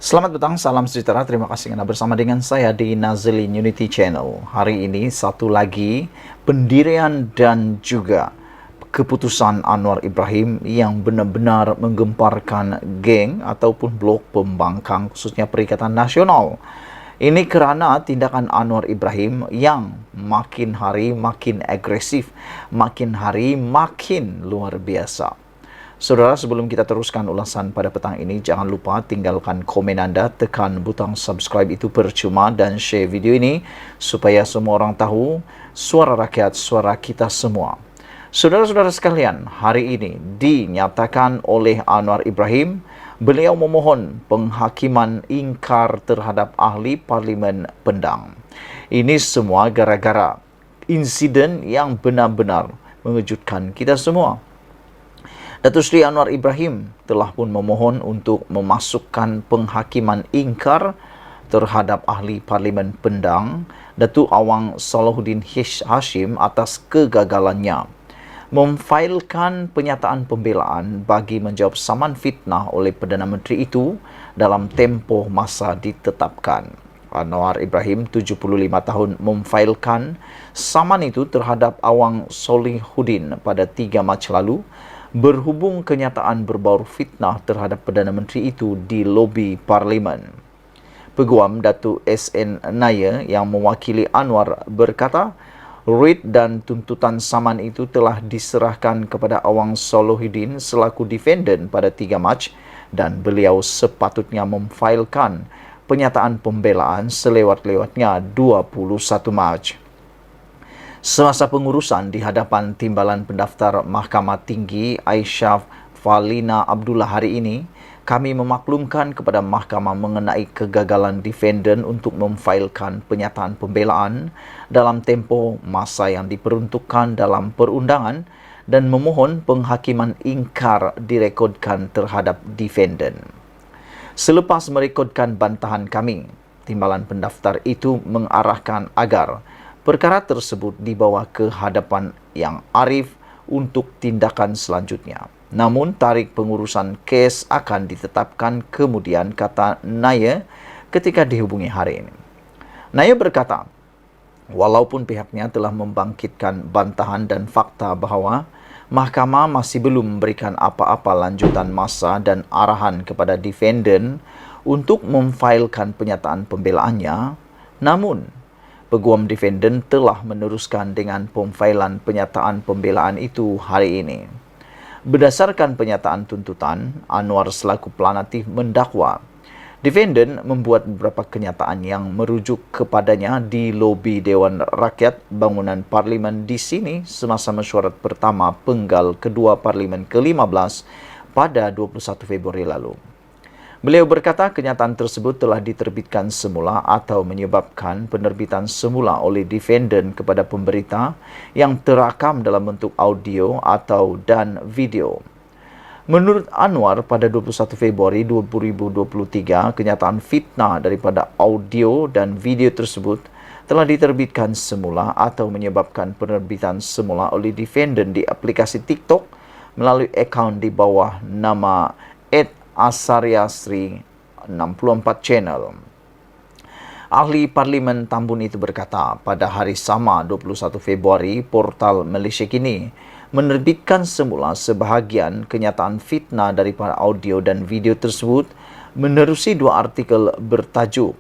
Selamat petang, salam sejahtera. Terima kasih Anda bersama dengan saya di Nazlin Unity Channel. Hari ini satu lagi pendirian dan juga keputusan Anwar Ibrahim yang benar-benar menggemparkan geng ataupun blok pembangkang khususnya Perikatan Nasional. Ini kerana tindakan Anwar Ibrahim yang makin hari makin agresif, makin hari makin luar biasa. Saudara, sebelum kita teruskan ulasan pada petang ini, jangan lupa tinggalkan komen anda, tekan butang subscribe itu percuma dan share video ini supaya semua orang tahu suara rakyat, suara kita semua. Saudara-saudara sekalian, hari ini dinyatakan oleh Anwar Ibrahim, beliau memohon penghakiman ingkar terhadap ahli Parlimen Pendang. Ini semua gara-gara insiden yang benar-benar mengejutkan kita semua. Datuk Seri Anwar Ibrahim telah pun memohon untuk memasukkan penghakiman ingkar terhadap ahli Parlimen Pendang, Datuk Awang Salahuddin Hashim atas kegagalannya memfailkan pernyataan pembelaan bagi menjawab saman fitnah oleh Perdana Menteri itu dalam tempoh masa ditetapkan. Anwar Ibrahim, 75 tahun, memfailkan saman itu terhadap Awang Salahuddin pada 3 Mac lalu berhubung kenyataan berbau fitnah terhadap Perdana Menteri itu di lobi Parlimen. Peguam Datuk S.N. Naya yang mewakili Anwar berkata, writ dan tuntutan saman itu telah diserahkan kepada Awang Salahuddin selaku defendant pada 3 Mac dan beliau sepatutnya memfailkan pernyataan pembelaan selewat-lewatnya 21 Mac. Semasa pengurusan di hadapan Timbalan Pendaftar Mahkamah Tinggi Aisyah Falina Abdullah hari ini, kami memaklumkan kepada mahkamah mengenai kegagalan defendant untuk memfailkan pernyataan pembelaan dalam tempoh masa yang diperuntukkan dalam perundangan dan memohon penghakiman ingkar direkodkan terhadap defendant. Selepas merekodkan bantahan kami, Timbalan Pendaftar itu mengarahkan agar perkara tersebut dibawa ke hadapan yang arif untuk tindakan selanjutnya. Namun, tarikh pengurusan kes akan ditetapkan kemudian, kata Naya ketika dihubungi hari ini. Naya berkata, walaupun pihaknya telah membangkitkan bantahan dan fakta bahawa mahkamah masih belum memberikan apa-apa lanjutan masa dan arahan kepada defendant untuk memfailkan pernyataan pembelaannya, namun peguam defendant telah meneruskan dengan pemfailan pernyataan pembelaan itu hari ini. Berdasarkan pernyataan tuntutan, Anwar selaku pelanatif mendakwa defendant membuat beberapa kenyataan yang merujuk kepadanya di lobi Dewan Rakyat Bangunan Parlimen di sini semasa mesyuarat pertama penggal kedua Parlimen ke-15 pada 21 Februari lalu. Beliau berkata kenyataan tersebut telah diterbitkan semula atau menyebabkan penerbitan semula oleh defendant kepada pemberita yang terakam dalam bentuk audio atau dan video. Menurut Anwar, pada 21 Februari 2023, kenyataan fitnah daripada audio dan video tersebut telah diterbitkan semula atau menyebabkan penerbitan semula oleh defendant di aplikasi TikTok melalui akaun di bawah nama Asarya Sri 64 Channel. Ahli Parlimen Tambun itu berkata, pada hari sama 21 Februari, portal Malaysia Kini menerbitkan semula sebahagian kenyataan fitnah daripada audio dan video tersebut menerusi 2 artikel bertajuk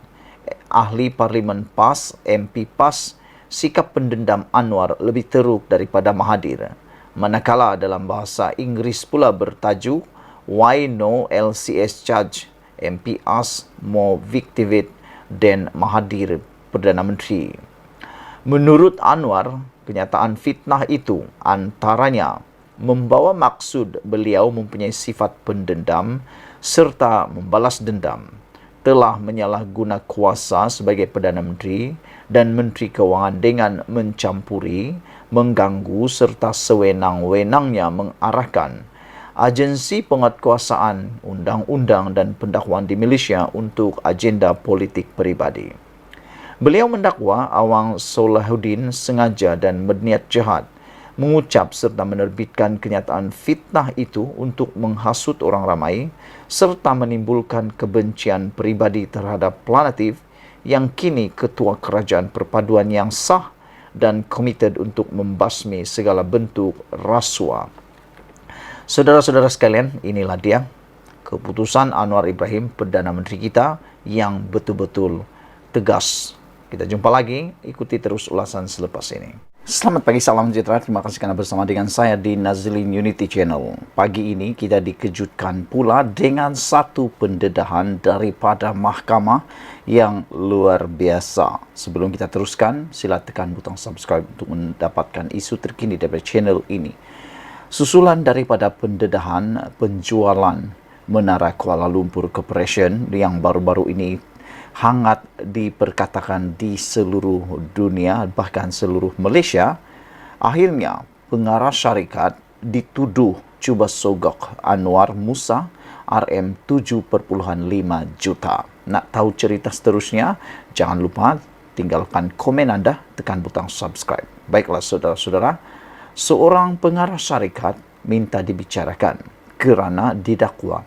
Ahli Parlimen PAS, MP PAS, sikap pendendam Anwar lebih teruk daripada Mahathir. Manakala dalam bahasa Inggeris pula bertajuk Why No LCS Judge MP Ask More Victivate than Mahathir Perdana Menteri. Menurut Anwar, kenyataan fitnah itu antaranya membawa maksud beliau mempunyai sifat pendendam serta membalas dendam, telah menyalahguna kuasa sebagai Perdana Menteri dan Menteri Kewangan dengan mencampuri, mengganggu serta sewenang-wenangnya mengarahkan agensi penguatkuasaan, undang-undang dan pendakwaan di Malaysia untuk agenda politik peribadi. Beliau mendakwa Awang Salahuddin sengaja dan berniat jahat mengucap serta menerbitkan kenyataan fitnah itu untuk menghasut orang ramai serta menimbulkan kebencian pribadi terhadap Planatif yang kini ketua kerajaan perpaduan yang sah dan komited untuk membasmi segala bentuk rasuah. Saudara-saudara sekalian, inilah dia keputusan Anwar Ibrahim, Perdana Menteri kita, yang betul-betul tegas. Kita jumpa lagi, ikuti terus ulasan selepas ini. Selamat pagi, salam sejahtera. Terima kasih karena bersama dengan saya di Nazilin Unity Channel. Pagi ini kita dikejutkan pula dengan satu pendedahan daripada mahkamah yang luar biasa. Sebelum kita teruskan, sila tekan butang subscribe untuk mendapatkan isu terkini dari channel ini. Susulan daripada pendedahan penjualan Menara Kuala Lumpur Corporation yang baru-baru ini hangat diperkatakan di seluruh dunia, bahkan seluruh Malaysia, akhirnya pengarah syarikat dituduh cuba sogok Anwar Musa RM7.5 juta. Nak tahu cerita seterusnya? Jangan lupa tinggalkan komen anda, tekan butang subscribe. Baiklah saudara-saudara, seorang pengarah syarikat minta dibicarakan kerana didakwa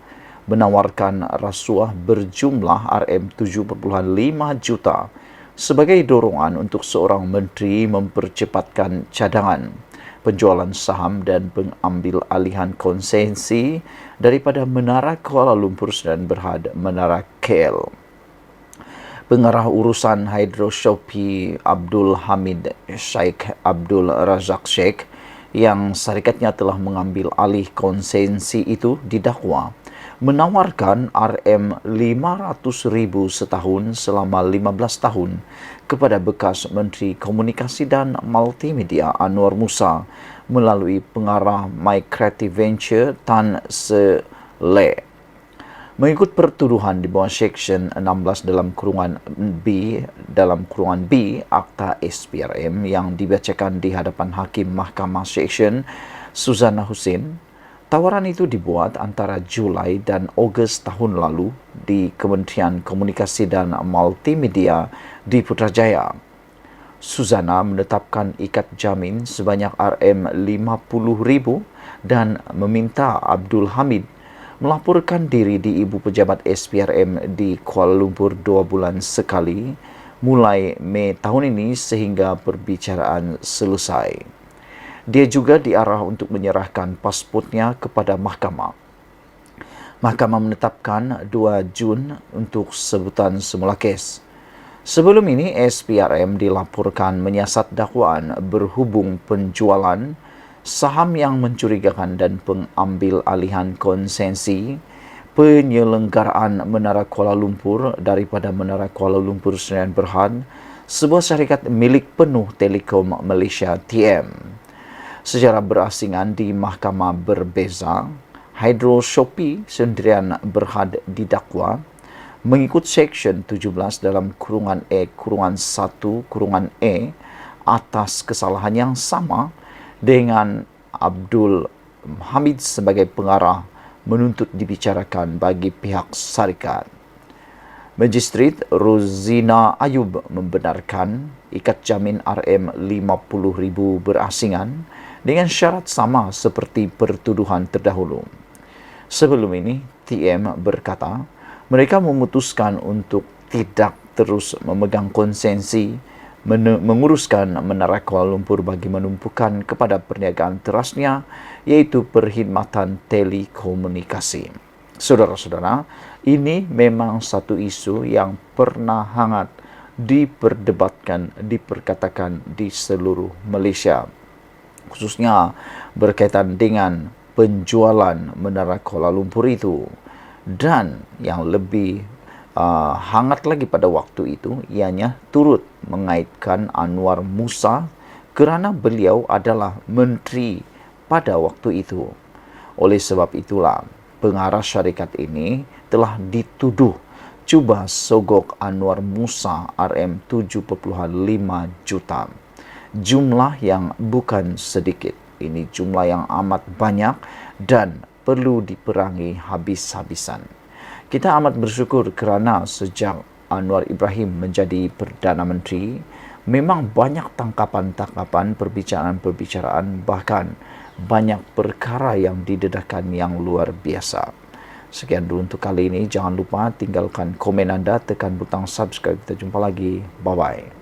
menawarkan rasuah berjumlah RM7.5 juta sebagai dorongan untuk seorang menteri mempercepatkan cadangan penjualan saham dan pengambil alihan konsesi daripada Menara Kuala Lumpur dan Berhad Menara KL. Pengarah urusan Hydro Shopee Abdul Hamid Sheikh Abdul Razak Sheikh yang syarikatnya telah mengambil alih konsesi itu didakwa menawarkan RM500,000 setahun selama 15 tahun kepada bekas Menteri Komunikasi dan Multimedia Anwar Musa melalui pengarah My Creative Venture Tan Se Le. Mengikut pertuduhan di bawah Seksyen 16 dalam kurungan B Akta SPRM yang dibacakan di hadapan Hakim Mahkamah Seksyen Suzana Husin, tawaran itu dibuat antara Julai dan Ogos tahun lalu di Kementerian Komunikasi dan Multimedia di Putrajaya. Suzana menetapkan ikat jamin sebanyak RM50,000 dan meminta Abdul Hamid melaporkan diri di Ibu Pejabat SPRM di Kuala Lumpur 2 bulan sekali mulai Mei tahun ini sehingga perbicaraan selesai. Dia juga diarah untuk menyerahkan pasportnya kepada mahkamah. Mahkamah menetapkan 2 Jun untuk sebutan semula kes. Sebelum ini, SPRM dilaporkan menyiasat dakwaan berhubung penjualan saham yang mencurigakan dan pengambil alihan konsesi penyelenggaraan Menara Kuala Lumpur daripada Menara Kuala Lumpur Sdn Berhad, sebuah syarikat milik penuh Telekom Malaysia TM. Secara berasingan di mahkamah berbeza, Hydro Shopee sendirian Berhad didakwa mengikut Seksyen 17 dalam kurungan E atas kesalahan yang sama dengan Abdul Hamid sebagai pengarah menuntut dibicarakan bagi pihak syarikat. Magistrat Rozina Ayub membenarkan ikat jamin RM50,000 berasingan dengan syarat sama seperti pertuduhan terdahulu. Sebelum ini, TM berkata mereka memutuskan untuk tidak terus memegang konsesi menguruskan Menara Kuala Lumpur bagi menumpukan kepada perniagaan terasnya, iaitu perkhidmatan telekomunikasi. Saudara-saudara, ini memang satu isu yang pernah hangat diperdebatkan, diperkatakan di seluruh Malaysia, khususnya berkaitan dengan penjualan Menara Kuala Lumpur itu. Dan yang lebih hangat lagi pada waktu itu, ianya turut mengaitkan Anwar Musa kerana beliau adalah menteri pada waktu itu. Oleh sebab itulah, pengarah syarikat ini telah dituduh cuba sogok Anwar Musa RM7.5 juta. Jumlah yang bukan sedikit. Ini jumlah yang amat banyak dan perlu diperangi habis-habisan. Kita amat bersyukur kerana sejak Anwar Ibrahim menjadi Perdana Menteri, memang banyak tangkapan-tangkapan, perbicaraan-perbicaraan, bahkan banyak perkara yang didedahkan yang luar biasa. Sekian dulu untuk kali ini. Jangan lupa tinggalkan komen Anda, tekan butang subscribe. Kita jumpa lagi. Bye-bye.